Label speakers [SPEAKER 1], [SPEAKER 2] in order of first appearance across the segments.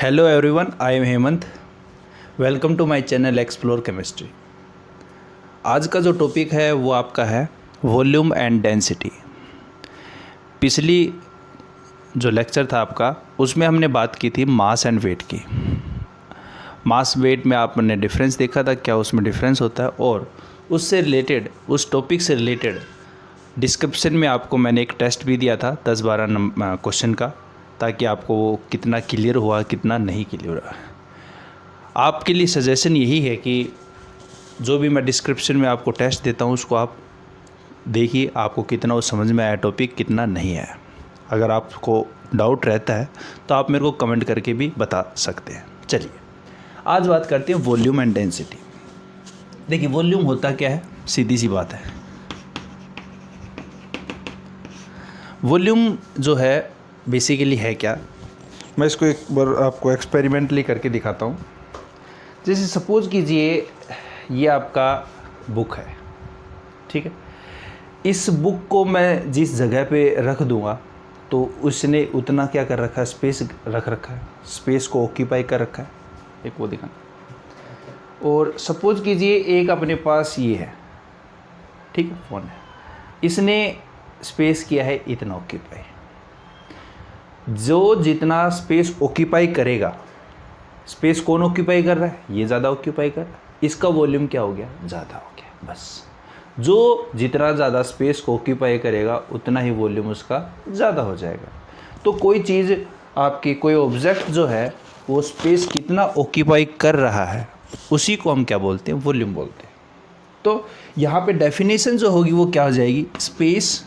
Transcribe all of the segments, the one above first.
[SPEAKER 1] Hello everyone, I am Hemant. Welcome to my channel explore chemistry. आज का जो topic है वो आपका है वॉल्यूम एंड डेंसिटी। पिछली जो लेक्चर था आपका उसमें हमने बात की थी मास एंड वेट की। मास वेट में आपने डिफरेंस देखा था, क्या उसमें डिफरेंस होता है, और उससे रिलेटेड उस टॉपिक से रिलेटेड डिस्क्रिप्शन में आपको मैंने एक टेस्ट भी दिया था 10-12 क्वेश्चन का, ताकि आपको वो कितना क्लियर हुआ कितना नहीं क्लियर हुआ। आपके लिए सजेशन यही है कि जो भी मैं डिस्क्रिप्शन में आपको टेस्ट देता हूँ उसको आप देखिए, आपको कितना वो समझ में आया टॉपिक, कितना नहीं आया। अगर आपको डाउट रहता है तो आप मेरे को कमेंट करके भी बता सकते हैं। चलिए आज बात करते हैं वॉल्यूम एंड डेंसिटी। देखिए वॉल्यूम होता क्या है, सीधी सी बात है। वॉल्यूम जो है बेसिकली है क्या, मैं इसको एक बार आपको एक्सपेरिमेंटली करके दिखाता हूँ। जैसे सपोज़ कीजिए ये आपका बुक है, ठीक है। इस बुक को मैं जिस जगह पे रख दूँगा तो उसने उतना क्या कर रखा है, स्पेस रख रखा है, स्पेस को ऑक्यूपाई कर रखा है। एक वो दिखाना। और सपोज़ कीजिए एक अपने पास ये है, ठीक है, फ़ोन है, इसने स्पेस किया है इतना ऑक्यूपाई। जो जितना स्पेस ऑक्यूपाई करेगा, स्पेस कौन ऑक्यूपाई कर रहा है, ये ज़्यादा ऑक्यूपाई कर रहा है, इसका वॉल्यूम क्या हो गया, ज़्यादा हो गया। बस जो जितना ज़्यादा स्पेस को ऑक्यूपाई करेगा उतना ही वॉल्यूम उसका ज़्यादा हो जाएगा। तो कोई चीज़ आपकी, कोई ऑब्जेक्ट जो है वो स्पेस कितना ऑक्यूपाई कर रहा है उसी को हम क्या बोलते हैं, वॉल्यूम बोलते हैं। तो यहाँ पे डेफिनेशन जो होगी वो क्या हो जाएगी, space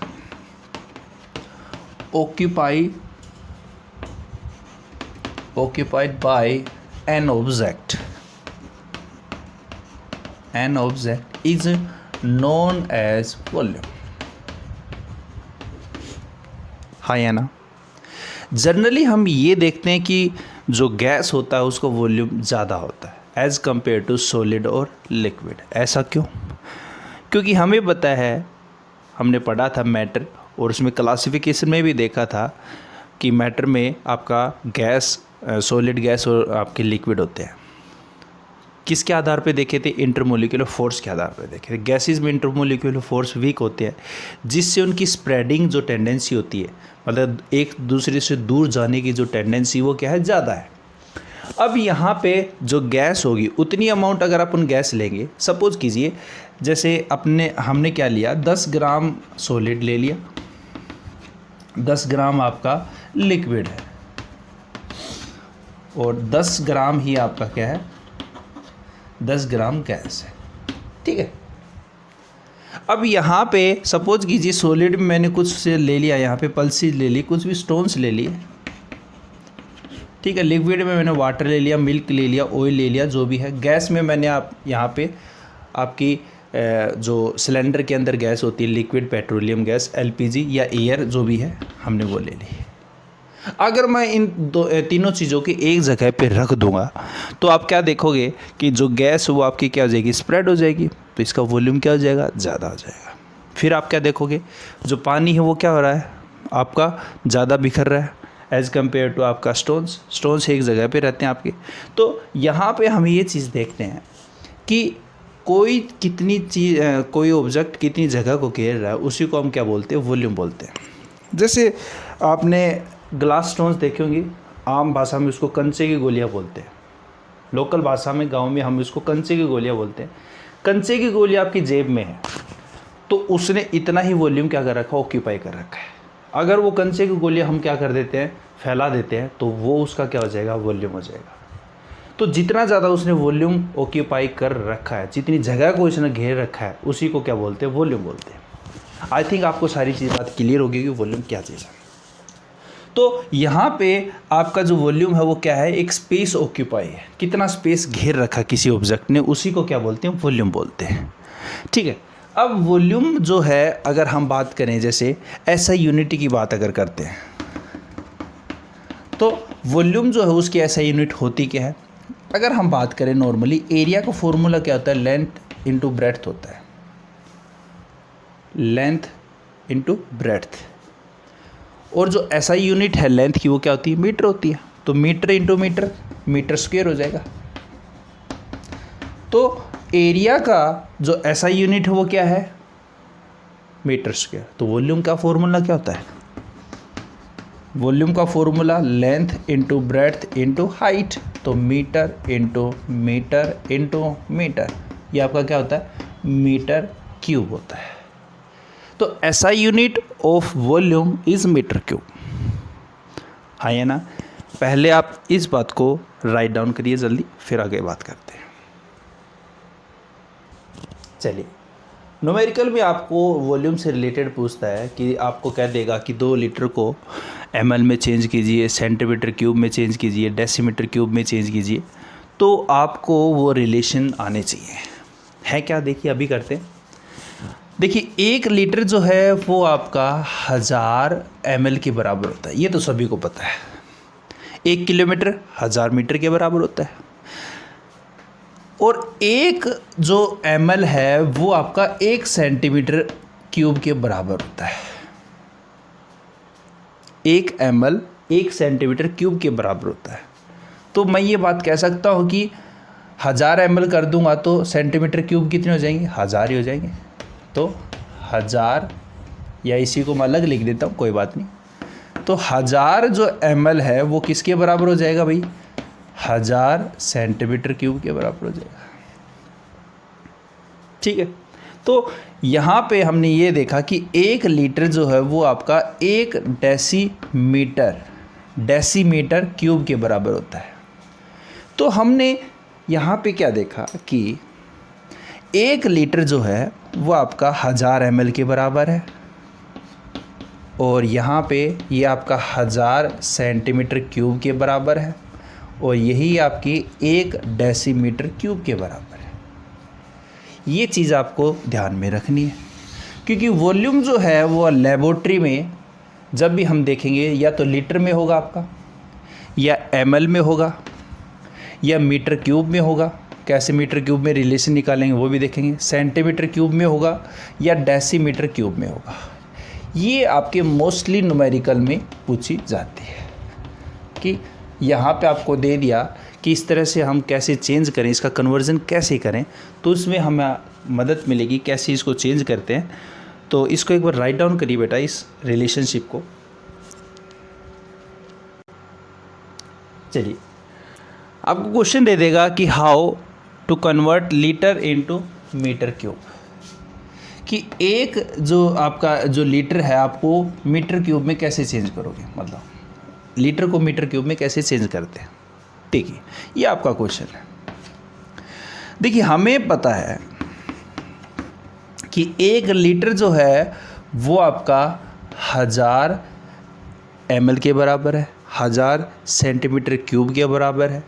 [SPEAKER 1] occupied by an object is known as volume। हाँ या ना। जनरली हम ये देखते हैं कि जो गैस होता है उसका वॉल्यूम ज़्यादा होता है एज़ कंपेयर टू सॉलिड और लिक्विड। ऐसा क्यों? क्योंकि हमें पता है, हमने पढ़ा था मैटर, और उसमें क्लासिफिकेशन में भी देखा था कि मैटर में आपका गैस, सॉलिड गैस और आपके लिक्विड होते हैं। किसके आधार पे देखे थे, इंटरमोलिकुलर फोर्स के आधार पे देखे थे। गैसेस में इंटरमोलिकुलर फोर्स वीक होते हैं, जिससे उनकी स्प्रेडिंग जो टेंडेंसी होती है, मतलब एक दूसरे से दूर जाने की जो टेंडेंसी वो क्या है, ज़्यादा है। अब यहाँ पे जो गैस होगी उतनी अमाउंट अगर अपन गैस लेंगे, सपोज कीजिए जैसे हमने क्या लिया, 10 ग्राम सॉलिड ले लिया, 10 ग्राम आपका लिक्विड है, और 10 ग्राम ही आपका क्या है, 10 ग्राम गैस है, ठीक है। अब यहाँ पे सपोज कीजिए सॉलिड में मैंने कुछ से ले लिया, यहाँ पे पल्सीज ले ली, कुछ भी स्टोन्स ले लिए, ठीक है। लिक्विड में मैंने वाटर ले लिया, मिल्क ले लिया, ऑयल ले लिया, जो भी है। गैस में मैंने यहाँ पे आपकी जो सिलेंडर के अंदर गैस होती है, लिक्विड पेट्रोलियम गैस, एलपीजी या एयर, जो भी है, हमने वो ले ली। अगर मैं इन तीनों चीज़ों की एक जगह पे रख दूंगा तो आप क्या देखोगे कि जो गैस वो आपकी क्या हो जाएगी, स्प्रेड हो जाएगी, तो इसका वॉल्यूम क्या हो जाएगा, ज़्यादा हो जाएगा। फिर आप क्या देखोगे, जो पानी है वो क्या हो रहा है, आपका ज़्यादा बिखर रहा है एज़ कम्पेयर टू आपका स्टोन्स एक जगह पे रहते हैं आपके। तो यहाँ पे हम ये चीज़ देखते हैं कि कोई ऑब्जेक्ट कितनी जगह को घेर रहा है, उसी को हम क्या बोलते हैं, वॉल्यूम बोलते हैं। जैसे आपने ग्लास स्टोन्स देखे होंगे, आम भाषा में उसको कंचे की गोलियां बोलते हैं, लोकल भाषा में गांव में हम इसको कंचे की गोलियां बोलते हैं। कंचे की गोलियां आपकी जेब में है तो उसने इतना ही वॉल्यूम क्या कर रखा है, ऑक्यूपाई कर रखा है। अगर वो कंचे की गोलियां हम क्या कर देते हैं, फैला देते हैं, तो वो उसका क्या हो जाएगा, वॉल्यूम हो जाएगा। तो जितना ज़्यादा उसने वॉल्यूम ऑक्यूपाई कर रखा है, जितनी जगह को उसने घेर रखा है, उसी को क्या बोलते हैं, वॉल्यूम बोलते हैं। आई थिंक आपको सारी चीज़ बात क्लियर होगी कि वॉल्यूम क्या चीज़ है। तो यहाँ पे आपका जो वॉल्यूम है वो क्या है, एक स्पेस ऑक्यूपाई है, कितना स्पेस घेर रखा किसी ऑब्जेक्ट ने, उसी को क्या बोलते हैं, वॉल्यूम बोलते हैं, ठीक है। अब वॉल्यूम जो है, अगर हम बात करें, जैसे ऐसा यूनिट की बात अगर करते हैं, तो वॉल्यूम जो है उसकी ऐसा यूनिट होती क्या है। अगर हम बात करें नॉर्मली, एरिया का फॉर्मूला क्या होता है, लेंथ इंटू ब्रेड्थ होता है, लेंथ इंटू ब्रेड्थ। और जो एसआई यूनिट है लेंथ की, वो क्या होती है, मीटर होती है। तो metre into metre, metre square हो जाएगा। तो एरिया का जो एसआई यूनिट है वो क्या है, मीटर स्क्वायर। तो वॉल्यूम का फॉर्मूला क्या होता है, वॉल्यूम का formula length into breadth into height. तो metre into metre into metre, ये आपका क्या होता है, मीटर क्यूब होता है। तो SI unit of volume is metre cube. हाँ है ना। पहले आप इस बात को राइट डाउन करिए जल्दी, फिर आगे बात करते हैं। चलिए, न्यूमेरिकल में आपको वॉल्यूम से रिलेटेड पूछता है कि आपको कह देगा कि 2 लीटर को ml में चेंज कीजिए, सेंटीमीटर क्यूब में चेंज कीजिए, डेसीमीटर क्यूब में चेंज कीजिए, तो आपको वो रिलेशन आने चाहिए। है क्या, देखिए अभी करते हैं। देखिए 1 लीटर जो है वो आपका 1000 ml के बराबर होता है, ये तो सभी को पता है। 1 किलोमीटर 1000 मीटर के बराबर होता है। और 1 जो ml है वो आपका 1 सेंटीमीटर क्यूब के बराबर होता है। 1 ml 1 सेंटीमीटर क्यूब के बराबर होता है। तो मैं ये बात कह सकता हूँ कि 1000 ml कर दूंगा तो सेंटीमीटर क्यूब कितने हो जाएंगे, 1000 ही हो जाएंगे। तो 1000, या इसी को मैं अलग लिख देता हूँ, कोई बात नहीं। तो 1000 जो ml है वो किसके बराबर हो जाएगा भाई, 1000 सेंटीमीटर क्यूब के बराबर हो जाएगा। ठीक है। तो यहाँ पे हमने ये देखा कि 1 लीटर जो है वो आपका 1 डेसीमीटर क्यूब के बराबर होता है। तो हमने यहाँ पे क्या देखा कि 1 लीटर जो है वो आपका 1000 ml के बराबर है, और यहाँ पे ये आपका 1000 सेंटीमीटर क्यूब के बराबर है, और यही आपकी 1 डेसीमीटर क्यूब के बराबर है। ये चीज़ आपको ध्यान में रखनी है, क्योंकि वॉल्यूम जो है वो लेबोरेटरी में जब भी हम देखेंगे या तो लीटर में होगा आपका, या ml में होगा, या मीटर क्यूब में होगा। कैसे मीटर क्यूब में रिलेशन निकालेंगे वो भी देखेंगे। सेंटीमीटर क्यूब में होगा या डेसीमीटर क्यूब में होगा। ये आपके मोस्टली न्यूमेरिकल में पूछी जाती है कि यहाँ पे आपको दे दिया कि इस तरह से हम कैसे चेंज करें, इसका कन्वर्जन कैसे करें, तो उसमें हमें मदद मिलेगी कैसे इसको चेंज करते हैं। तो इसको एक बार राइट डाउन करिए बेटा, इस रिलेशनशिप को। चलिए, आपको क्वेश्चन दे देगा कि how to convert litre into metre cube, कि एक जो आपका जो लीटर है आपको मीटर क्यूब में कैसे चेंज करोगे, मतलब लीटर को मीटर क्यूब में कैसे चेंज करते हैं। ठीक है, ये आपका क्वेश्चन है। देखिए हमें पता है कि 1 लीटर जो है वो आपका 1000 ml के बराबर है, 1000 सेंटीमीटर क्यूब के बराबर है,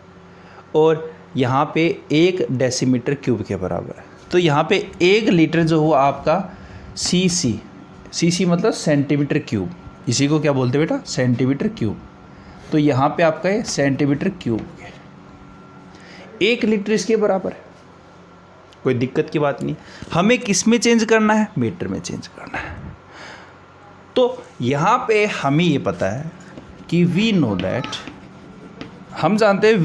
[SPEAKER 1] और यहाँ पे 1 डेसीमीटर क्यूब के बराबर है। तो यहाँ पे 1 लीटर जो हुआ आपका सीसी मतलब सेंटीमीटर क्यूब, इसी को क्या बोलते हैं बेटा, सेंटीमीटर क्यूब। तो यहाँ पे आपका ये सेंटीमीटर क्यूब है, 1 लीटर इसके बराबर है, कोई दिक्कत की बात नहीं। हमें किस में चेंज करना है, मीटर में चेंज करना है। तो यहाँ पे हमें ये पता है कि हम जानते हैं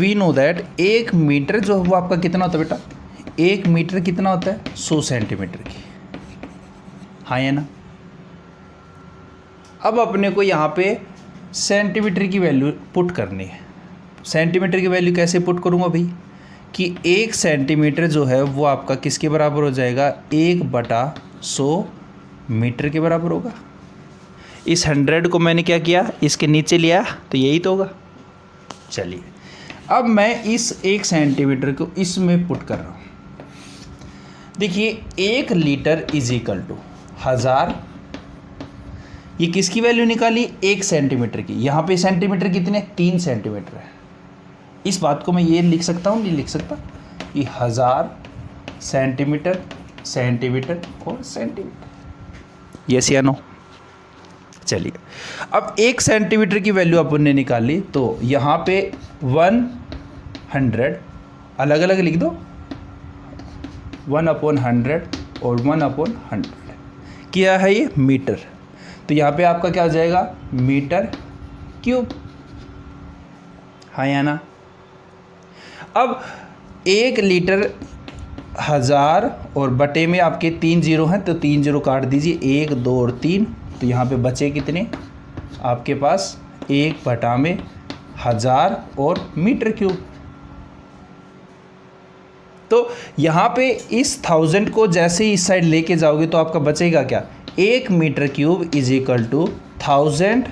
[SPEAKER 1] 1 मीटर जो वो आपका कितना होता है बेटा, 1 मीटर कितना होता है, 100 सेंटीमीटर की। हाँ या ना। अब अपने को यहाँ पे सेंटीमीटर की वैल्यू पुट करनी है। सेंटीमीटर की वैल्यू कैसे पुट करूँगा भाई, कि 1 सेंटीमीटर जो है वो आपका किसके बराबर हो जाएगा, 1/100 मीटर के बराबर होगा। इस 100 को मैंने क्या किया, इसके नीचे लिया, तो यही तो होगा। चलिए, अब मैं इस 1 सेंटीमीटर को इसमें पुट कर रहा हूँ। देखिए 1 लीटर इज इक्वल टू 1000, ये किसकी वैल्यू निकाली, 1 सेंटीमीटर की। यहाँ पे सेंटीमीटर कितने, 3 सेंटीमीटर है। इस बात को मैं ये लिख सकता हूँ, नहीं लिख सकता, कि 1000 सेंटीमीटर और सेंटीमीटर। यस या नो। चलिए, अब 1 सेंटीमीटर की वैल्यू अपन ने निकाली, तो यहाँ पे 100 अलग अलग लिख दो, 1/100 और 1/100 क्या है ये, मीटर। तो यहाँ पे आपका क्या हो जाएगा, मीटर क्यूब। हाँ या ना। अब 1 लीटर 1000 और बटे में आपके 3 जीरो हैं, तो 3 जीरो काट दीजिए, 1 2 और 3, तो यहाँ पे बचे कितने आपके पास 1 बटा में 1000 और मीटर क्यूब। तो यहाँ पे इस 1000 को जैसे ही इस साइड लेके जाओगे तो आपका बचेगा क्या, 1 metre cube is equal to 1000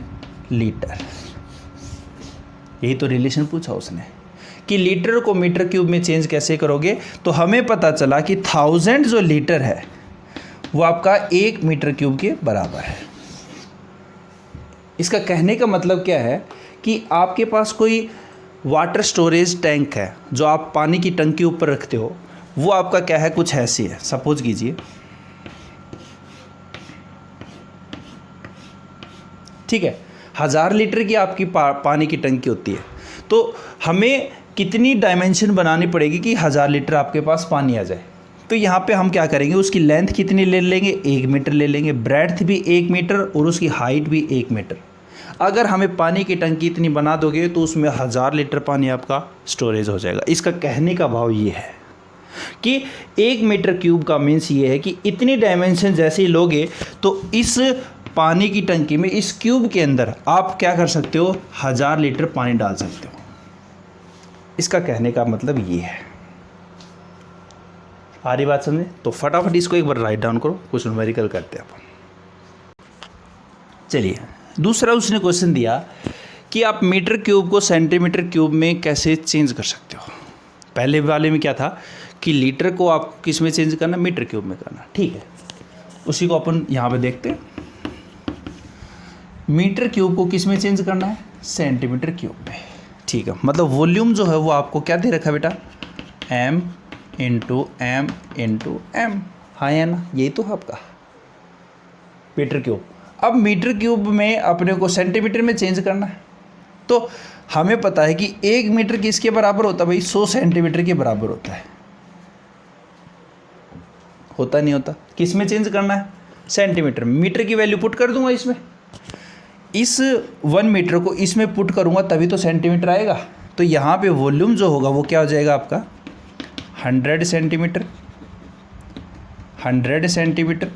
[SPEAKER 1] litre. यही तो रिलेशन पूछा उसने कि लीटर को मीटर क्यूब में चेंज कैसे करोगे। तो हमें पता चला कि 1000 जो लीटर है वो आपका 1 मीटर क्यूब के बराबर है। इसका कहने का मतलब क्या है कि आपके पास कोई वाटर स्टोरेज टैंक है जो आप पानी की टंकी ऊपर रखते हो, वो आपका क्या है, कुछ ऐसी है। सपोज कीजिए, ठीक है, 1000 लीटर की आपकी पानी की टंकी होती है, तो हमें कितनी डायमेंशन बनानी पड़ेगी कि 1000 लीटर आपके पास पानी आ जाए। तो यहाँ पे हम क्या करेंगे, उसकी लेंथ कितनी ले लेंगे, 1 मीटर ले लेंगे, ब्रेड्थ भी 1 मीटर और उसकी हाइट भी 1 मीटर। अगर हमें पानी की टंकी इतनी बना दोगे तो उसमें 1000 लीटर पानी आपका स्टोरेज हो जाएगा। इसका कहने का भाव ये है कि 1 मीटर क्यूब का मीन्स ये है कि इतनी डायमेंशन जैसे ही लोगे तो इस पानी की टंकी में, इस क्यूब के अंदर आप क्या कर सकते हो, 1000 लीटर पानी डाल सकते हो। इसका कहने का मतलब ये है। आ रही बात समझे? तो फटाफट इसको एक बार राइट डाउन करो, कुछ न्यूमेरिकल करते हैं अपन। चलिए, दूसरा उसने क्वेश्चन दिया कि आप मीटर क्यूब को सेंटीमीटर क्यूब में कैसे चेंज कर सकते हो। पहले वाले में क्या था कि लीटर को आप किस में चेंज करना, मीटर क्यूब में करना, ठीक है। उसी को अपन यहाँ पे देखते हैं। मीटर क्यूब को किस में चेंज करना है, सेंटीमीटर क्यूब में, ठीक है। मतलब वॉल्यूम जो है वो आपको क्या दे रखा है बेटा, m into M into M, हाँ या ना, यही तो है आपका मीटर क्यूब। अब मीटर क्यूब में अपने को सेंटीमीटर में चेंज करना है, तो हमें पता है कि 1 मीटर किसके बराबर होता है भाई, 100 सेंटीमीटर के बराबर होता है। होता नहीं होता, किस में चेंज करना है, सेंटीमीटर में। मीटर की वैल्यू पुट कर दूंगा इसमें, इस 1 मीटर को इसमें पुट करूंगा तभी तो सेंटीमीटर आएगा। तो यहाँ पे वॉल्यूम जो होगा वो क्या हो जाएगा आपका 100 सेंटीमीटर, 100 सेंटीमीटर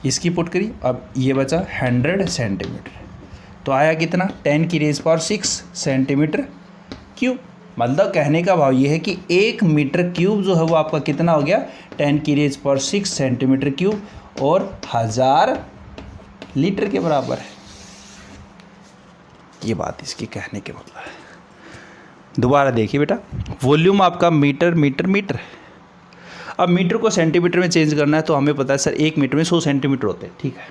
[SPEAKER 1] इसकी पुट करी। अब ये बचा 100 सेंटीमीटर, तो आया कितना 10⁶ सेंटीमीटर क्यूब। मतलब कहने का भाव ये है कि 1 मीटर क्यूब जो है वो आपका कितना हो गया 10⁶ सेंटीमीटर क्यूब और 1000 लीटर के बराबर है। ये बात इसकी कहने के मतलब है। दोबारा देखिए बेटा, वॉल्यूम आपका मीटर मीटर मीटर है। अब मीटर को सेंटीमीटर में चेंज करना है तो हमें पता है सर 1 मीटर में 100 सेंटीमीटर होते हैं, ठीक है।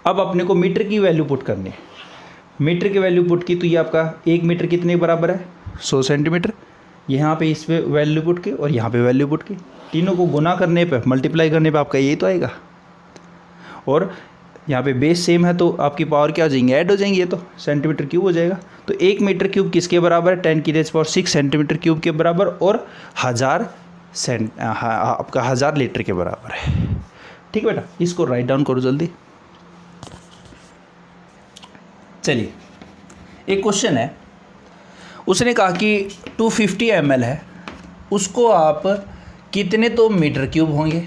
[SPEAKER 1] अब अपने को मीटर की वैल्यू पुट करनी है। मीटर की वैल्यू पुट की तो ये आपका 1 मीटर कितने के बराबर है 100 सेंटीमीटर। यहाँ पे इस पे वैल्यू पुट की और यहाँ पे वैल्यू पुट की, तीनों को गुना करने पे, मल्टीप्लाई करने पे आपका यही तो आएगा। और यहाँ पे बेस सेम है तो आपकी पावर क्या हो जाएंगे, ऐड हो जाएंगी, ये तो सेंटीमीटर क्यूब हो जाएगा। तो 1 मीटर क्यूब किसके बराबर है 10⁶ सेंटीमीटर क्यूब के बराबर और 1000 आपका 1000 लीटर के बराबर है, ठीक बेटा। इसको राइट डाउन करो जल्दी। चलिए, एक क्वेश्चन है, उसने कहा कि 250 ml है, उसको आप कितने तो मीटर क्यूब होंगे,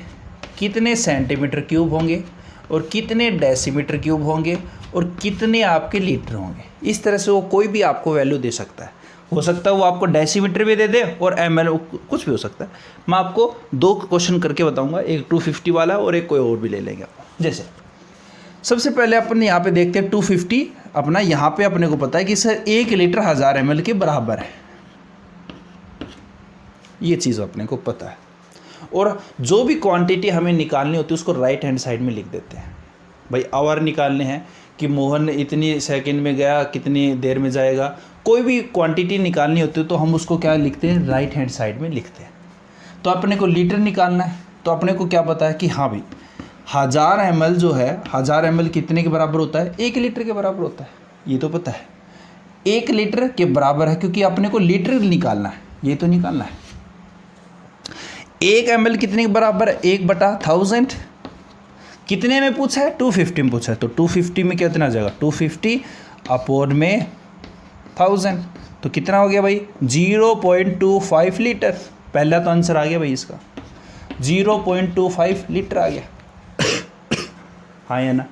[SPEAKER 1] कितने सेंटीमीटर क्यूब होंगे और कितने डेसीमीटर क्यूब होंगे और कितने आपके लीटर होंगे। इस तरह से वो कोई भी आपको वैल्यू दे सकता है। हो सकता है वो आपको डेसीमीटर भी दे दे और ml, कुछ भी हो सकता है। मैं आपको 2 क्वेश्चन करके बताऊंगा, एक 250 वाला और एक कोई और भी ले लेंगे आप। जैसे सबसे पहले अपन यहाँ पे देखते हैं 250 अपना, यहाँ पे अपने को पता है कि सर 1 लीटर 1000 ml के बराबर है, ये चीज़ अपने को पता है। और जो भी क्वांटिटी हमें निकालनी होती है उसको राइट हैंड साइड में लिख देते हैं। भाई आवर निकालने हैं कि मोहन इतनी सेकंड में गया, कितनी देर में जाएगा, कोई भी क्वांटिटी निकालनी होती है तो हम उसको क्या लिखते हैं, राइट हैंड साइड में लिखते हैं। तो अपने को लीटर निकालना है तो अपने को क्या पता है कि हाँ भाई 1000 ml जो है, 1000 ml कितने के बराबर होता है, 1 लीटर के बराबर होता है, ये तो पता है। 1 लीटर के बराबर है क्योंकि अपने को लीटर निकालना है, ये तो निकालना है। 1 ml कितने के बराबर है, 1/1000। कितने में पूछा है, 250 में पूछा है, तो 250 में कितना आ जाएगा, 250 अपॉन में 1000, तो कितना हो गया भाई 0.25 लीटर। पहला तो आंसर आ गया भाई इसका, 0.25 लीटर आ गया। हाँ या ना।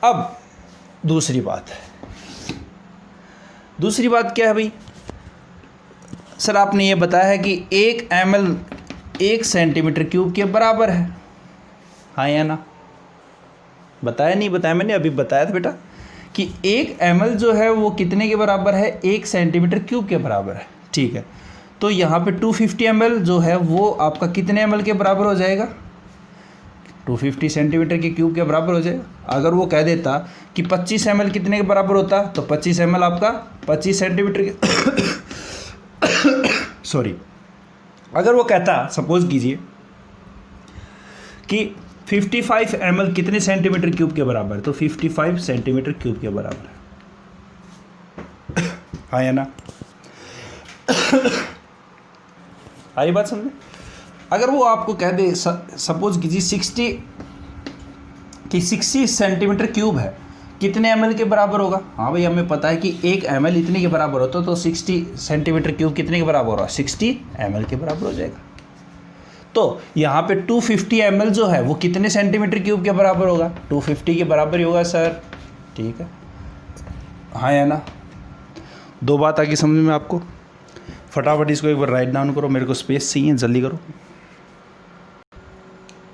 [SPEAKER 1] अब दूसरी बात क्या है भाई, सर आपने ये बताया है कि 1 ml 1 सेंटीमीटर क्यूब के बराबर है। हाँ या ना। बताया नहीं बताया, मैंने अभी बताया था बेटा कि 1 ml जो है वो कितने के बराबर है, 1 सेंटीमीटर क्यूब के बराबर है। ठीक है, तो यहाँ पे 250 ml जो है वो आपका कितने ml के बराबर हो जाएगा, 250 सेंटीमीटर के क्यूब के बराबर हो जाएगा। अगर वो कह देता कि 25 ml कितने के बराबर होता, तो 25 ml आपका 25 सेंटीमीटर के सॉरी, अगर वो कहता सपोज कीजिए कि 55 ml कितने सेंटीमीटर क्यूब के बराबर है, तो 55 सेंटीमीटर क्यूब के बराबर है। हाँ या ना। आई बात समझे। अगर वो आपको कह दे सपोज कीजिए 60 सेंटीमीटर क्यूब है, कितने ml के बराबर होगा। हाँ भाई हमें पता है कि 1 ml इतने के बराबर होता है, तो 60 सेंटीमीटर क्यूब कितने के बराबर होगा, 60 ml के बराबर हो जाएगा। तो यहाँ पे 250 ml जो है वो कितने सेंटीमीटर क्यूब के बराबर होगा, 250 के बराबर ही होगा सर। ठीक है, हाँ या ना। दो बात आगे समझ में आपको। फटाफट इसको एक बार राइट डाउन करो, मेरे को स्पेस चाहिए, जल्दी करो।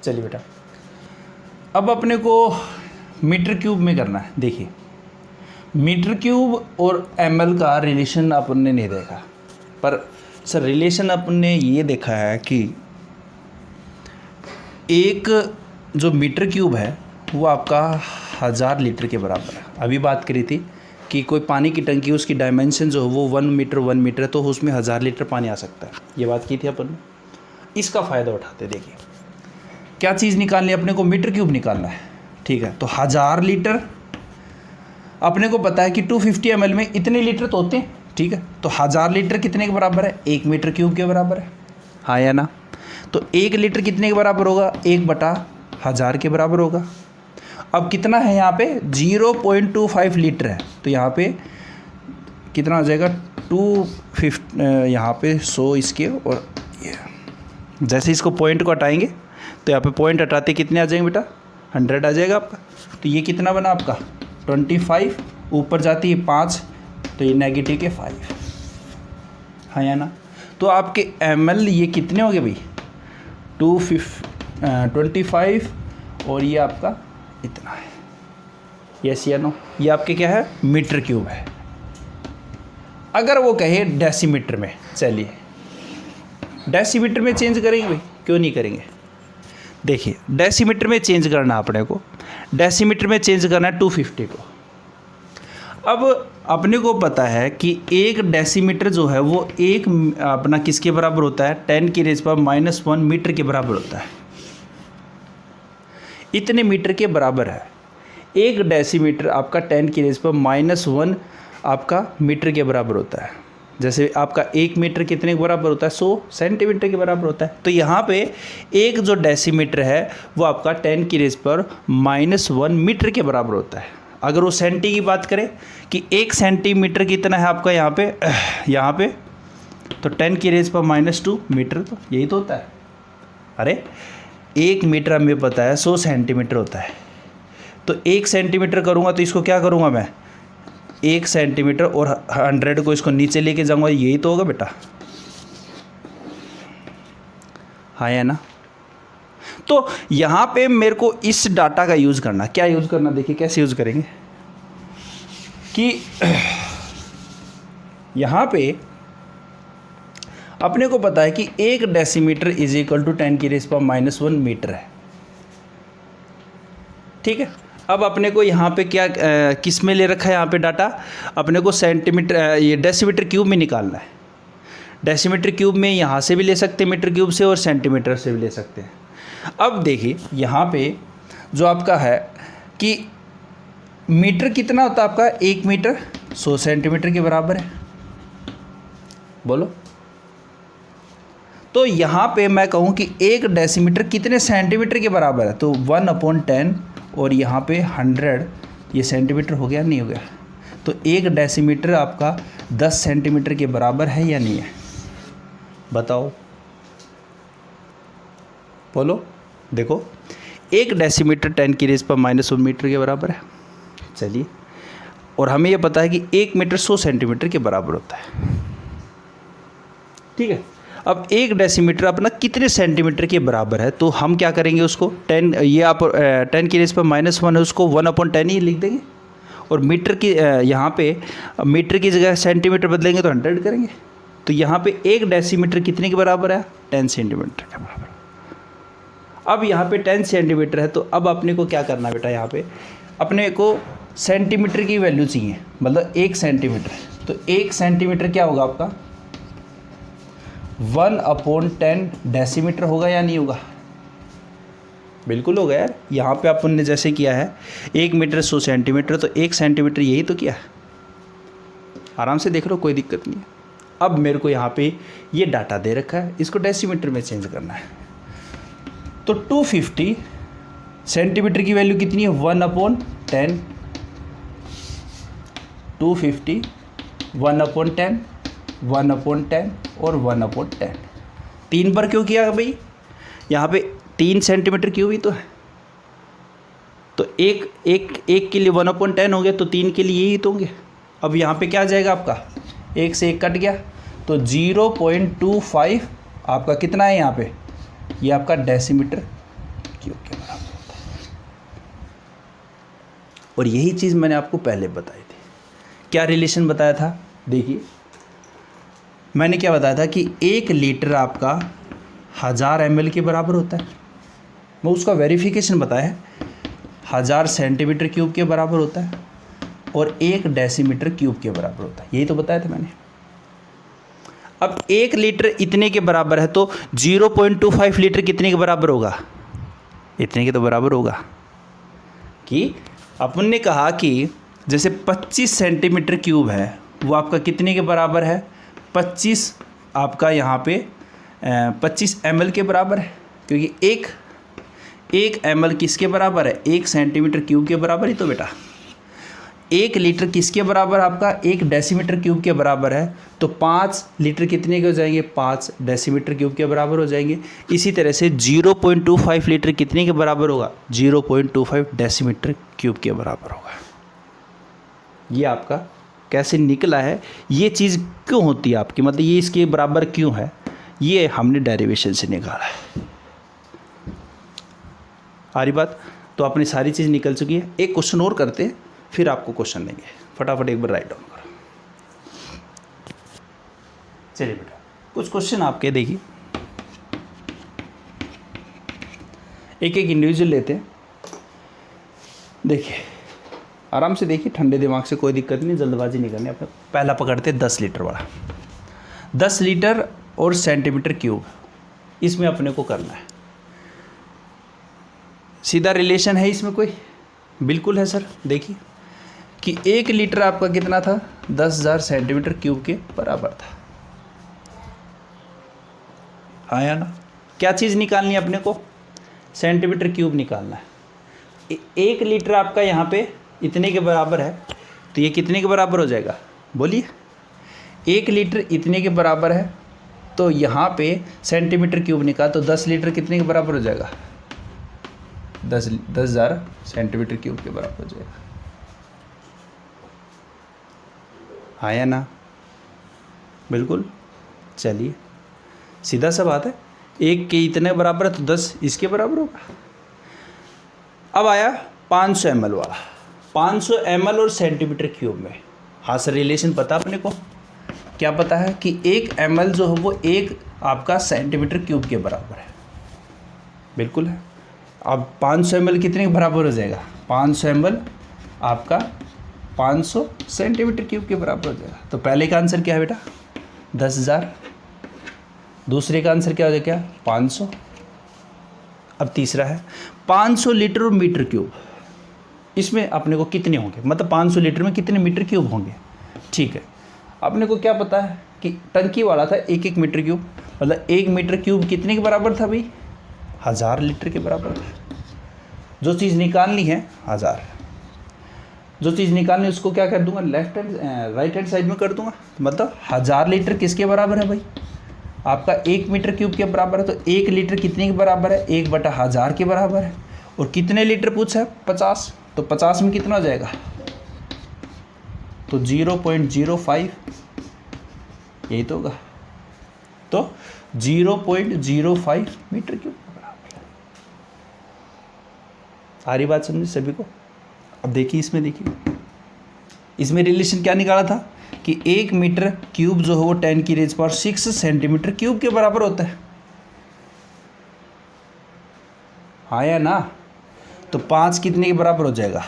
[SPEAKER 1] चलिए बेटा, अब अपने को मीटर क्यूब में करना है। देखिए मीटर क्यूब और ml का रिलेशन अपन ने नहीं देखा, पर सर रिलेशन अपन ने ये देखा है कि एक जो मीटर क्यूब है वो आपका 1000 लीटर के बराबर है। अभी बात करी थी कि कोई पानी की टंकी, उसकी डायमेंशन जो है वो 1 मीटर है, तो उसमें 1000 लीटर पानी आ सकता है। ये बात की थी अपन ने। इसका फ़ायदा उठाते देखिए क्या चीज़ निकालनी है अपने को, मीटर क्यूब निकालना है। ठीक है, तो 1000 लीटर अपने को पता है कि 250 ml में इतने लीटर तो होते हैं। ठीक है, तो 1000 लीटर कितने के बराबर है, 1 मीटर क्यूब के बराबर है। हाँ या ना। तो 1 लीटर कितने के बराबर होगा, 1/1000 के बराबर होगा। अब कितना है यहाँ पे 0.25 लीटर है, तो यहाँ पे कितना आ जाएगा 250, यहाँ पे 100 इसके, और ये जैसे इसको पॉइंट को हटाएंगे तो यहाँ पे पॉइंट हटाते कितने आ जाएंगे बेटा, 100 आ जाएगा आपका। तो ये कितना बना आपका 25, ऊपर जाती है 5, तो ये नेगेटिव के 5। हाँ या ना। तो आपके ml ये कितने हो गए भाई 25, और ये आपका इतना है। यस या नो। ये आपके क्या है, मीटर क्यूब है। अगर वो कहे डेसीमीटर में, चलिए डेसीमीटर में चेंज करेंगे भाई, क्यों नहीं करेंगे। देखिए डेसीमीटर में चेंज करना अपने को, डेसीमीटर में चेंज करना है 250 को। अब अपने को पता है कि 1 डेसीमीटर जो है वो एक अपना किसके बराबर होता है, 10⁻⁻1 मीटर के बराबर होता है। इतने मीटर के बराबर है। 1 डेसीमीटर आपका 10⁻⁻1 आपका मीटर के बराबर होता है। जैसे आपका 1 मीटर कितने के बराबर होता है, 100 सेंटीमीटर के बराबर होता है। तो यहाँ पे एक जो डेसीमीटर है वो आपका 10⁻⁻1 मीटर के बराबर होता है। अगर वो सेंटी की बात करें कि 1 सेंटीमीटर कितना है आपका यहाँ पे तो 10⁻⁻2 मीटर, तो यही तो होता है। अरे 1 मीटर हमें पता है 100 सेंटीमीटर होता है, तो 1 सेंटीमीटर करूँगा तो इसको क्या करूँगा मैं, 1 सेंटीमीटर और 100 को इसको नीचे लेके जाऊँगा, यही तो होगा बेटा। हाँ या ना। तो यहाँ पे मेरे को इस डाटा का यूज़ करना, क्या यूज़ करना, देखिए कैसे यूज़ करेंगे कि यहाँ पे अपने को पता है कि 1 decimetre is equal to 10⁻⁻1 metre है। ठीक है, अब अपने को यहाँ पे क्या किस में ले रखा है, यहाँ पे डाटा अपने को सेंटीमीटर ये डेसीमीटर क्यूब में निकालना है। डेसीमीटर क्यूब में यहाँ से भी ले सकते हैं मीटर क्यूब से, और सेंटीमीटर से भी ले सकते हैं। अब देखिए यहाँ पे जो आपका है कि मीटर कितना होता है आपका, 1 मीटर 100 सेंटीमीटर के बराबर है, बोलो। तो यहाँ पे मैं कहूँ कि 1 डेसीमीटर कितने सेंटीमीटर के बराबर है, तो 1/10, और यहाँ पे 100, ये सेंटीमीटर हो गया नहीं हो गया, तो तो 1 डेसीमीटर आपका 10 सेंटीमीटर के बराबर है या नहीं है, बताओ, बोलो। देखो 1 डेसीमीटर 10⁻⁻1 मीटर के बराबर है। चलिए, और हमें यह पता है कि 1 मीटर 100 सेंटीमीटर के बराबर होता है। ठीक है, अब 1 डेसीमीटर अपना कितने सेंटीमीटर के बराबर है, तो हम क्या करेंगे उसको 10, ये आप 10⁻⁻1 है, उसको 1/10 ही लिख देंगे, और मीटर की यहाँ पे मीटर की जगह सेंटीमीटर बदलेंगे तो 100 करेंगे। तो यहाँ पे 1 डेसीमीटर कितने के बराबर है, 10 सेंटीमीटर के बराबर। अब यहाँ पे 10 सेंटीमीटर है, तो अब अपने को क्या करना है बेटा, यहाँ पे अपने को सेंटीमीटर की वैल्यू चाहिए, मतलब 1 सेंटीमीटर। तो 1 सेंटीमीटर क्या होगा आपका 1/10 डेसीमीटर होगा या नहीं होगा, बिल्कुल होगा यार। यहाँ पे अपन ने जैसे किया है 1 मीटर 100 सेंटीमीटर, तो 1 सेंटीमीटर यही तो किया है, आराम से देख लो, कोई दिक्कत नहीं है। अब मेरे को यहाँ पे ये डाटा दे रखा है, इसको डेसीमीटर में चेंज करना है। तो 250 सेंटीमीटर की वैल्यू कितनी है, 1/10, 250 1/10, 1/10 और 1/10। 3 पर क्यों किया भाई, यहाँ पे 3 सेंटीमीटर क्यों भी तो है, तो एक के लिए 1/10 हो गया, तो 3 के लिए यही तो होंगे। अब यहाँ पे क्या आ जाएगा आपका, 1 से 1 कट गया, तो 0.25 आपका कितना है यहाँ पे, ये आपका डेसीमीटर क्यूब के बराबर होता है। और यही चीज़ मैंने आपको पहले बताई थी। क्या रिलेशन बताया था, देखिए मैंने क्या बताया था कि 1 लीटर आपका 1000 ml के बराबर होता है, मैं उसका वेरिफिकेशन बताया है, 1000 सेंटीमीटर क्यूब के बराबर होता है, और 1 डेसीमीटर क्यूब के बराबर होता है, यही तो बताया था मैंने। अब 1 लीटर इतने के बराबर है, तो 0.25 लीटर कितने के बराबर होगा, इतने के तो बराबर होगा। कि अपन ने कहा कि जैसे 25 सेंटीमीटर क्यूब है, वो आपका कितने के बराबर है, 25 आपका यहाँ पे 25 ml के बराबर है, क्योंकि एक ml किसके बराबर है, 1 सेंटीमीटर क्यूब के बराबर ही तो बेटा। 1 लीटर किसके बराबर आपका, 1 डेसीमीटर क्यूब के बराबर है, तो 5 लीटर कितने के हो जाएंगे, 5 डेसीमीटर क्यूब के बराबर हो जाएंगे। इसी तरह से 0.25 लीटर कितने के बराबर होगा, 0.25 डेसीमीटर क्यूब के बराबर होगा। ये आपका कैसे निकला है, ये चीज़ क्यों होती है आपकी, मतलब ये इसके बराबर क्यों है, ये हमने डेरिवेशन से निकाला है। आ रही बात, तो अपनी सारी चीज़ निकल चुकी है। एक क्वेश्चन और करते हैं, फिर आपको क्वेश्चन देंगे, फटाफट एक बार राइट डाउन करो। चलिए बेटा, कुछ क्वेश्चन आपके देखिए, एक एक इंडिविजुअल लेते हैं। देखिए आराम से देखिए, ठंडे दिमाग से, कोई दिक्कत नहीं, जल्दबाजी नहीं करनी। अपने पहला पकड़ते 10 लीटर वाला, 10 लीटर और सेंटीमीटर क्यूब, इसमें अपने को करना है। सीधा रिलेशन है इसमें कोई, बिल्कुल है सर। देखिए कि 1 लीटर आपका कितना था, 10,000 सेंटीमीटर क्यूब के बराबर था, हाँ या ना। क्या चीज़ निकालनी है अपने को, सेंटीमीटर क्यूब निकालना है। 1 लीटर आपका यहाँ पे इतने के बराबर है, तो ये कितने के बराबर हो जाएगा, बोलिए। 1 लीटर इतने के बराबर है, तो यहाँ पे सेंटीमीटर क्यूब निकाल, तो 10 लीटर कितने के बराबर हो जाएगा, 10,000 सेंटीमीटर क्यूब के बराबर हो जाएगा, हाँ या ना, बिल्कुल। चलिए सीधा सा बात है, 1 के इतने बराबर है, तो 10 इसके बराबर होगा। अब आया 500 ml वाला, 500 ml और सेंटीमीटर क्यूब में, हाँ सर रिलेशन पता अपने को, क्या पता है कि 1 ml जो है वो 1 आपका सेंटीमीटर क्यूब के बराबर है, बिल्कुल है। अब 500 ml कितने के बराबर हो जाएगा, 500 ml आपका 500 सेंटीमीटर क्यूब के बराबर हो जाएगा। तो पहले का आंसर क्या है बेटा, 10,000, दूसरे का आंसर क्या हो जाएगा, 500। अब तीसरा है 500 लीटर और मीटर क्यूब, इसमें अपने को कितने होंगे, मतलब 500 लीटर में कितने मीटर क्यूब होंगे। ठीक है, अपने को क्या पता है कि टंकी वाला था 1 मीटर क्यूब, मतलब 1 मीटर क्यूब कितने के बराबर था भाई, 1000 लीटर के बराबर था। जो चीज़ निकालनी है 1000, जो चीज़ निकालनी उसको क्या कर दूंगा, left hand right hand side में कर दूंगा। मतलब 1000 लीटर किसके बराबर है भाई, आपका 1 मीटर क्यूब के बराबर है। तो 1 लीटर कितने के बराबर है, 1/1000 के बराबर है। और कितने लीटर पूछा है, 50। तो 50 में कितना हो जाएगा, तो 0.05 यही तो होगा। तो 0.05 मीटर क्यूब के बराबर है। आ रही बात समझे सभी को। अब देखिए इसमें, देखिए इसमें रिलेशन क्या निकाला था कि 1 मीटर क्यूब जो है वो 10⁻6 सेंटीमीटर क्यूब के बराबर होता है, हाँ या ना। तो 5 कितने के बराबर हो जाएगा,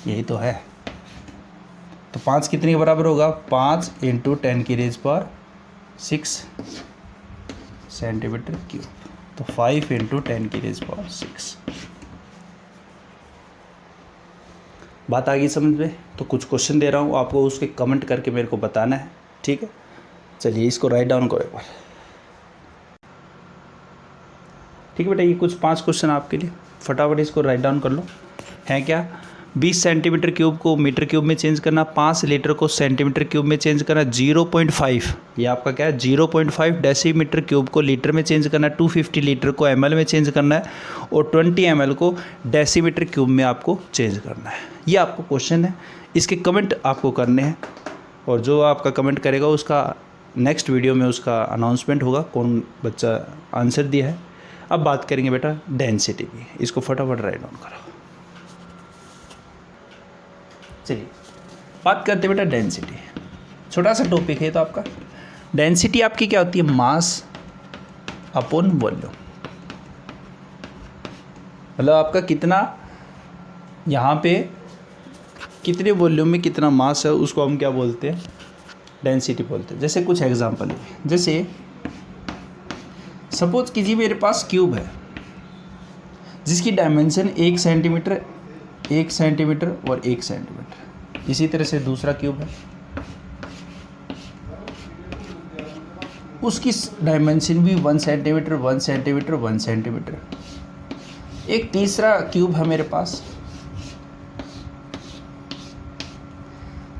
[SPEAKER 1] यही तो है। तो 5 कितने के बराबर होगा, 5 × 10⁻6 सेंटीमीटर क्यूब। तो 5 × 10⁻6। बात आ गई समझ में। तो कुछ क्वेश्चन दे रहा हूँ आपको, उसके कमेंट करके मेरे को बताना है, ठीक है। चलिए इसको राइट डाउन करो एक बार, ठीक है बेटा। ये कुछ 5 क्वेश्चन आपके लिए, फटाफट इसको राइट डाउन कर लो। है क्या, 20 सेंटीमीटर क्यूब को मीटर क्यूब में चेंज करना, 5 लीटर को सेंटीमीटर क्यूब में चेंज करना, 0.5 ये आपका क्या है, 0.5 डेसीमीटर क्यूब को लीटर में चेंज करना, 250 लीटर को ml में चेंज करना है, और 20 ml को डेसीमीटर क्यूब में आपको चेंज करना है। ये आपको क्वेश्चन है, इसके कमेंट आपको करने हैं, और जो आपका कमेंट करेगा उसका नेक्स्ट वीडियो में उसका अनाउंसमेंट होगा, कौन बच्चा आंसर दिया है। अब बात करेंगे बेटा डेंसिटी की, इसको फटाफट राइट डाउन करो। चलिए बात करते हैं बेटा डेंसिटी, छोटा सा टॉपिक है तो आपका। डेंसिटी आपकी क्या होती है, मास अपॉन वॉल्यूम। मतलब आपका कितना, यहाँ पे कितने वॉल्यूम में कितना मास है, उसको हम क्या बोलते हैं, डेंसिटी बोलते हैं। जैसे कुछ एग्जांपल है, जैसे सपोज कीजिए मेरे पास क्यूब है जिसकी डायमेंशन 1 सेंटीमीटर, 1 सेंटीमीटर और 1 सेंटीमीटर। इसी तरह से दूसरा क्यूब है, उसकी डायमेंशन भी 1 सेंटीमीटर, 1 सेंटीमीटर, 1 सेंटीमीटर। एक तीसरा क्यूब है मेरे पास,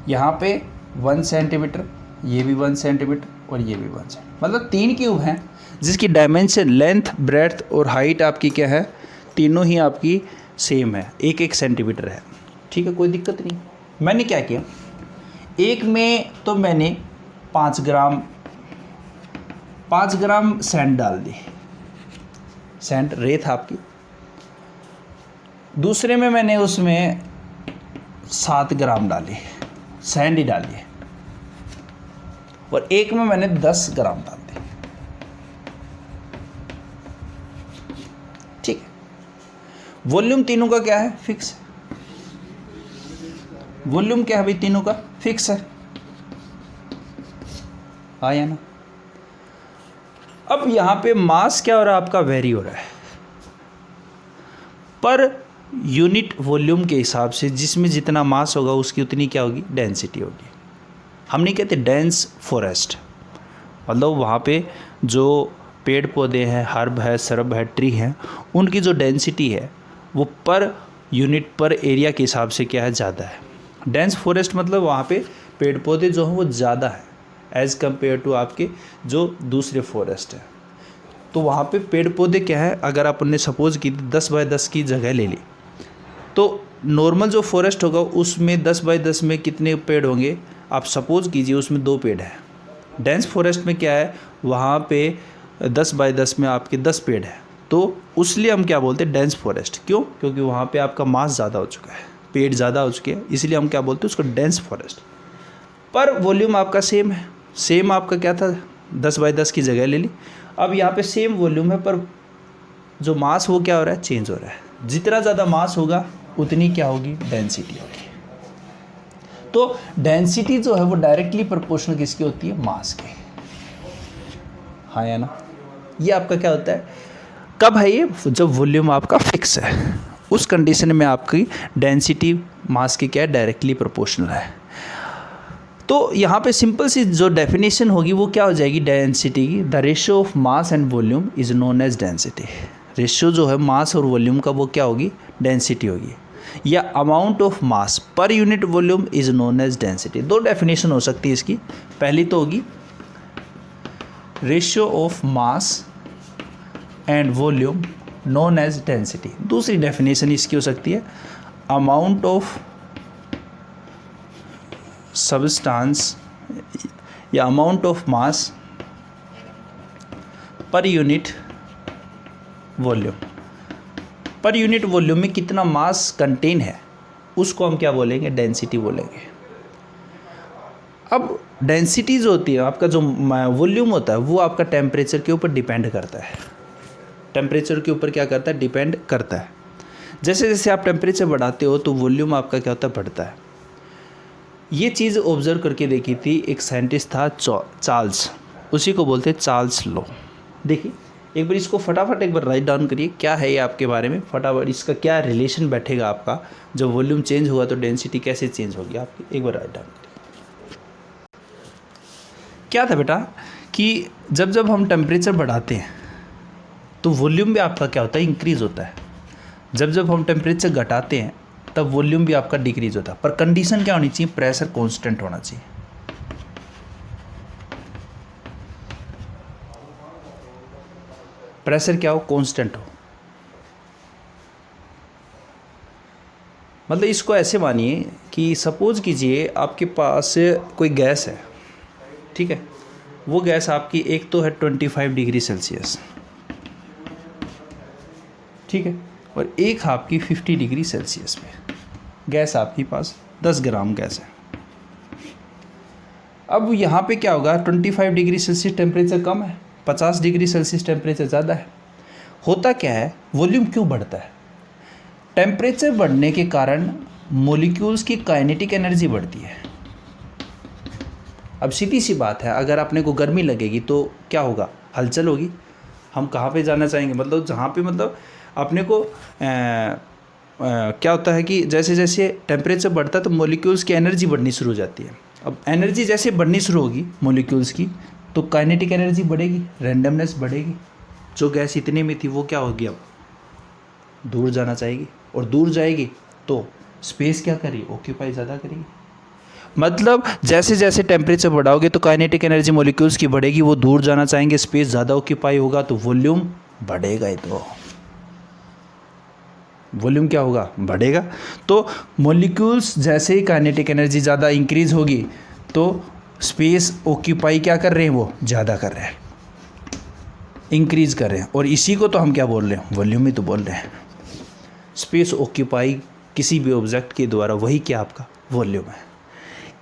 [SPEAKER 1] यहाँ पे 1 सेंटीमीटर, ये भी 1 सेंटीमीटर और ये भी 1 सेंटीमीटर। मतलब 3 क्यूब हैं जिसकी डायमेंशन, लेंथ, ब्रेड्थ और हाइट आपकी क्या है, तीनों ही आपकी सेम है, 1-1 सेंटीमीटर है, ठीक है, कोई दिक्कत नहीं। मैंने क्या किया, एक में तो मैंने 5 ग्राम सैंड डाल दी, सैंड रेत आपकी। दूसरे में मैंने उसमें 7 ग्राम डाली, सैंड ही डाली। और एक में मैंने 10 ग्राम डाल दी, ठीक है। वॉल्यूम तीनों का क्या है, फिक्स है। वॉल्यूम क्या है भाई, तीनों का फिक्स है, आया ना। अब यहां पे मास क्या हो रहा है आपका, वेरी हो रहा है पर यूनिट वॉल्यूम के हिसाब से, जिसमें जितना मास होगा उसकी उतनी क्या होगी, डेंसिटी होगी। हम नहीं कहते डेंस फॉरेस्ट, मतलब वहाँ पे जो पेड़ पौधे हैं, हर्ब है, सरब है, ट्री हैं, उनकी जो डेंसिटी है वो पर यूनिट पर एरिया के हिसाब से क्या है, ज़्यादा है। डेंस फॉरेस्ट मतलब वहाँ पे पेड़ पौधे जो हैं वो ज़्यादा है एज़ कम्पेयर टू आपके जो दूसरे फॉरेस्ट हैं। तो वहाँ पे पेड़ पौधे क्या है, अगर आपने सपोज़ की 10 बाय 10 की जगह ले ली, तो नॉर्मल जो फॉरेस्ट होगा उसमें 10 बाय 10 में कितने पेड़ होंगे, आप सपोज़ कीजिए उसमें 2 पेड़ हैं। डेंस फॉरेस्ट में क्या है, वहाँ पे 10 बाय 10 में आपके 10 पेड़ हैं, तो उसलिए हम क्या बोलते हैं, डेंस फॉरेस्ट। क्यों, क्योंकि वहाँ पे आपका मास ज़्यादा हो चुका है, पेड़ ज़्यादा हो चुके हैं, इसलिए हम क्या बोलते हैं उसको, डेंस फॉरेस्ट। पर वॉल्यूम आपका सेम है, सेम आपका क्या था, 10 बाय 10 की जगह ले ली। अब यहाँ पे सेम वॉल्यूम है पर जो मास वो क्या हो रहा है, चेंज हो रहा है। जितना ज़्यादा मास होगा उतनी क्या होगी, डेंसिटी होगी। तो डेंसिटी जो है वो डायरेक्टली प्रोपोर्शनल किसकी होती है, मास के, हाँ या ना। ये आपका क्या होता है, कब है ये, जब वॉल्यूम आपका फिक्स है, उस कंडीशन में आपकी डेंसिटी मास की क्या है, डायरेक्टली प्रोपोर्शनल है। तो यहाँ पे सिंपल सी जो डेफिनेशन होगी वो क्या हो जाएगी, डेंसिटी की, the ratio of mass and volume is known as density. Ratio जो है मास और वॉल्यूम का वो क्या होगी, डेंसिटी होगी। या amount of mass per unit volume is known as density. दो डेफिनेशन हो सकती है इसकी। पहली तो होगी ratio of mass and volume known as density. दूसरी डेफिनेशन इसकी हो सकती है अमाउंट ऑफ सब्सटेंस या amount of mass per unit volume. Per unit volume में कितना मास कंटेन है उसको हम क्या बोलेंगे, डेंसिटी बोलेंगे। अब डेंसिटी जो होती है, आपका जो वॉल्यूम होता है वो आपका टेम्परेचर के ऊपर डिपेंड करता है। टेम्परेचर के ऊपर क्या करता है, डिपेंड करता है। जैसे जैसे आप टेम्परेचर बढ़ाते हो तो वॉल्यूम आपका क्या होता है, बढ़ता है। ये चीज़ ऑब्जर्व करके देखी थी, एक साइंटिस्ट था चार्ल्स, उसी को बोलते हैं चार्ल्स लॉ। देखिए एक बार इसको फटाफट एक बार राइट डाउन करिए, क्या है ये आपके बारे में, फटाफट इसका क्या रिलेशन बैठेगा आपका। जब वॉल्यूम चेंज हुआ तो डेंसिटी कैसे चेंज होगी आपकी, एक बार राइट डाउन करिए। क्या था बेटा कि जब जब हम टेम्परेचर बढ़ाते हैं तो वॉल्यूम भी आपका क्या होता है, इंक्रीज़ होता है। जब जब हम टेम्परेचर घटाते हैं तब वॉल्यूम भी आपका डिक्रीज होता है। पर कंडीशन क्या होनी चाहिए, प्रेशर कांस्टेंट होना चाहिए। प्रेशर क्या हो, कांस्टेंट हो। मतलब इसको ऐसे मानिए कि सपोज कीजिए आपके पास कोई गैस है, ठीक है। वो गैस आपकी एक तो है 25 डिग्री सेल्सियस, ठीक है, और एक आपकी 50 डिग्री सेल्सियस पे गैस आपके पास 10 ग्राम गैस है। अब यहाँ पे क्या होगा, 25 डिग्री सेल्सियस टेम्परेचर कम है, 50 डिग्री सेल्सियस टेम्परेचर ज़्यादा है। होता क्या है, वॉल्यूम क्यों बढ़ता है, टेम्परेचर बढ़ने के कारण मॉलिक्यूल्स की काइनेटिक एनर्जी बढ़ती है। अब सीधी सी बात है, अगर अपने को गर्मी लगेगी तो क्या होगा, हलचल होगी। हम कहाँ पे जाना चाहेंगे, मतलब जहाँ पे मतलब अपने को क्या होता है कि जैसे जैसे टेम्परेचर बढ़ता है तो मॉलिक्यूल्स की एनर्जी बढ़नी शुरू हो जाती है। अब एनर्जी जैसे बढ़नी शुरू होगी मॉलिक्यूल्स की तो काइनेटिक एनर्जी बढ़ेगी, रैंडमनेस बढ़ेगी। जो गैस इतने में थी वो क्या होगी, अब दूर जाना चाहेगी, और दूर जाएगी तो स्पेस क्या करेगी, ऑक्यूपाई ज़्यादा करेगी। मतलब जैसे जैसे टेम्परेचर बढ़ाओगे तो काइनेटिक एनर्जी मॉलिक्यूल्स की बढ़ेगी, वो दूर जाना चाहेंगे, स्पेस ज़्यादा ऑक्यूपाई होगा तो वॉल्यूम बढ़ेगा ही, तो वॉल्यूम क्या होगा, बढ़ेगा। तो मॉलिक्यूल्स जैसे ही काइनेटिक एनर्जी ज़्यादा इंक्रीज होगी तो स्पेस ऑक्यूपाई क्या कर रहे हैं, वो ज़्यादा कर रहे हैं, इंक्रीज कर रहे हैं। और इसी को तो हम क्या बोल रहे हैं, वॉल्यूम ही तो बोल रहे हैं। स्पेस ऑक्यूपाई किसी भी ऑब्जेक्ट के द्वारा, वही क्या आपका वॉल्यूम है।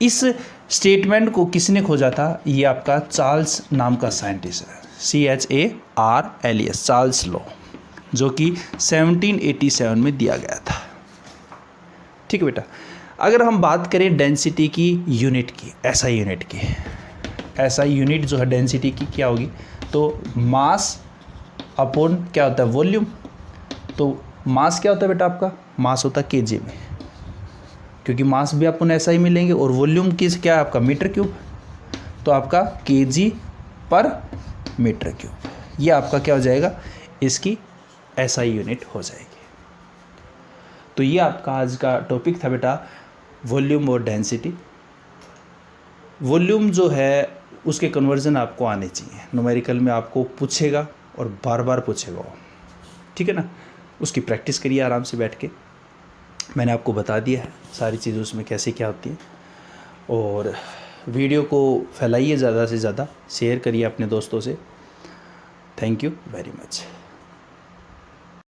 [SPEAKER 1] इस स्टेटमेंट को किसने खोजा था, ये आपका चार्ल्स नाम का साइंटिस्ट है, CHARLES, चार्ल्स लॉ, जो कि 1787 में दिया गया था। ठीक है बेटा। अगर हम बात करें डेंसिटी की यूनिट की, SI यूनिट की, SI यूनिट जो है डेंसिटी की क्या होगी, तो मास अपॉन क्या होता है, वॉल्यूम। तो मास क्या होता है बेटा आपका, मास होता है kg में, क्योंकि मास भी आपको SI मिलेंगे, और वॉल्यूम किस क्या है आपका, मीटर क्यूब। तो आपका kg पर मीटर क्यूब, ये आपका क्या हो जाएगा, इसकी SI यूनिट हो जाएगी। तो ये आपका आज का टॉपिक था बेटा, वॉल्यूम और डेंसिटी। वॉल्यूम जो है उसके कन्वर्जन आपको आने चाहिए, न्यूमेरिकल में आपको पूछेगा और बार बार पूछेगा वो, ठीक है ना। उसकी प्रैक्टिस करिए आराम से बैठ के। मैंने आपको बता दिया है सारी चीज़ें उसमें कैसे क्या होती है। और वीडियो को फैलाइए ज़्यादा से ज़्यादा, शेयर करिए अपने दोस्तों से। Thank you very much.